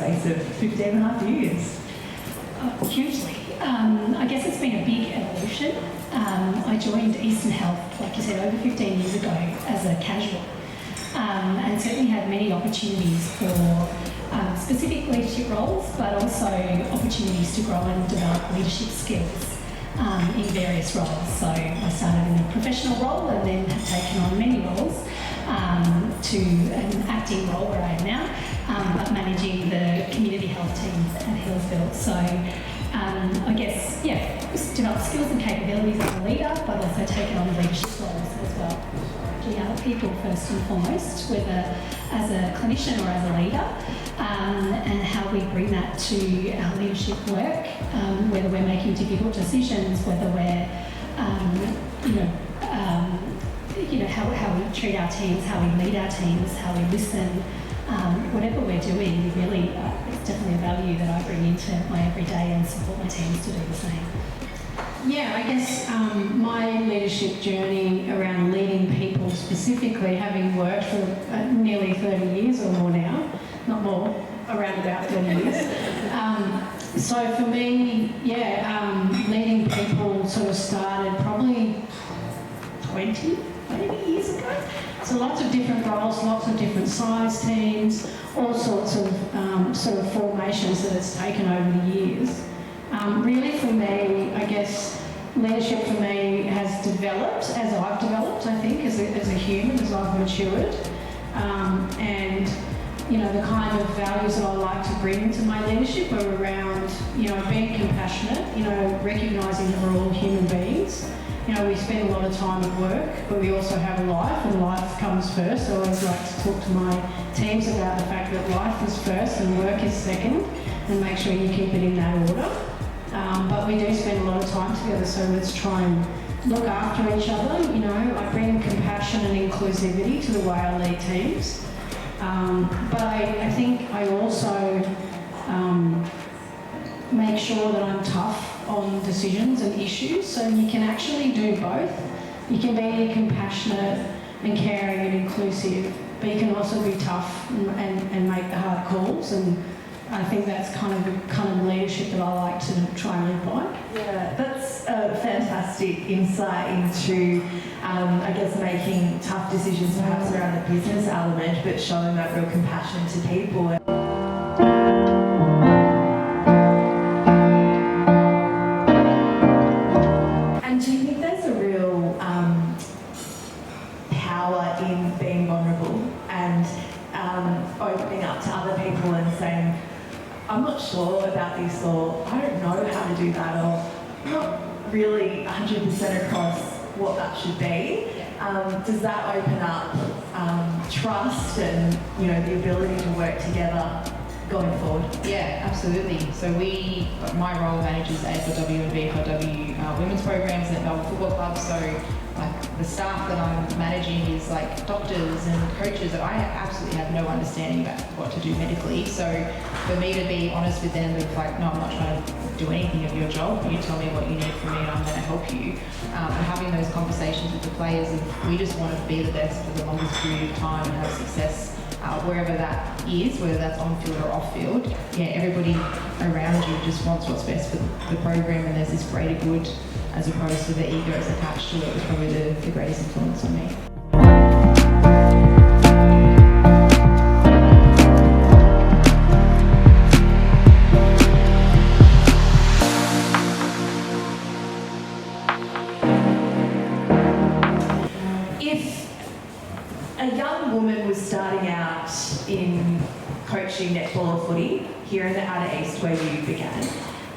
space of 15 and a half years? Hugely. I guess it's been a big evolution. I joined Eastern Health, like you said, over 15 years ago as a casual, and certainly had many opportunities for specific leadership roles, but also opportunities to grow and develop leadership skills in various roles. So I started in a professional role and then have taken on many roles to an acting role where I am now, but managing the community health team at Hillsville. So I guess, develop skills and capabilities as a leader, but also taken on leadership roles as well. Other people first and foremost, whether as a clinician or as a leader, and how we bring that to our leadership work, whether we're making difficult decisions, whether we're, how we treat our teams, how we lead our teams, how we listen, whatever we're doing, really, it's definitely a value that I bring into my everyday and support my teams to do the same. Yeah, I guess my leadership journey around leading people specifically, having worked for nearly 30 years or more now, not more, around about 30 years. So for me, leading people sort of started probably 20 maybe years ago. So lots of different roles, lots of different size teams, all sorts of sort of formations that it's taken over the years. Really for me, I guess leadership for me has developed as I've developed, I think, as a human, as I've matured. And, the kind of values that I like to bring to my leadership are around, being compassionate, recognising that we're all human beings. We spend a lot of time at work, but we also have a life, and life comes first. I always like to talk to my teams about the fact that life is first and work is second, and make sure you keep it in that order. But we do spend a lot of time together, so let's try and look after each other. I bring compassion and inclusivity to the way I lead teams. But I think I also make sure that I'm tough on decisions and issues, so you can actually do both. You can be compassionate and caring and inclusive, but you can also be tough and make the hard calls, and I think that's kind of the leadership that I like to try and live by. Yeah, that's a fantastic insight into, making tough decisions perhaps around the business element, but showing that real compassion to people. And do you think there's a real power in being vulnerable and opening up to other people and saying, I'm not sure about this, or I don't know how to do that, or I'm not really 100% across what that should be? Does that open up trust and the ability to work together going forward? Yeah, absolutely. So my role manages AFLW and VFLW women's programs at Melbourne Football Club. So the staff that I'm managing is doctors and coaches that I absolutely have no understanding about what to do medically. So for me to be honest with them of no, I'm not trying to do anything of your job. You tell me what you need from me and I'm going to help you. And having those conversations with the players of we just want to be the best for the longest period of time and have success wherever that is, whether that's on field or off field. Everybody around you just wants what's best for the program, and there's this greater good as opposed to the egos attached to it was probably the greatest influence on me. Starting out in coaching netball or footy here in the Outer East where you began,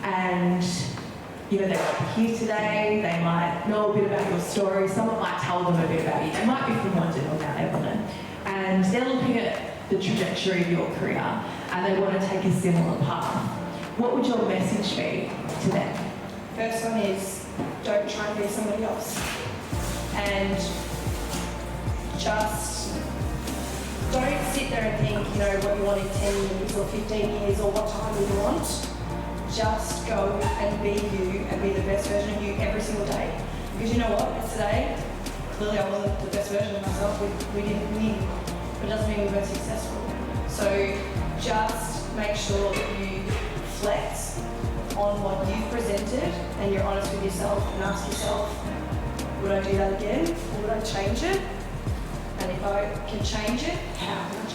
and they might be here today, they might know a bit about your story, someone might tell them a bit about you, they might be from London or Mount Evelyn, and they're looking at the trajectory of your career and they want to take a similar path. What would your message be to them? First one is, don't try and be somebody else, and just don't sit there and think, what you want in 10 years or 15 years or what time you want. Just go and be you and be the best version of you every single day. Because you know what, yesterday, clearly I wasn't the best version of myself. We didn't win, but it doesn't mean we weren't successful. So just make sure that you flex on what you've presented and you're honest with yourself and ask yourself, would I do that again or would I change it? And if I can change it, how can I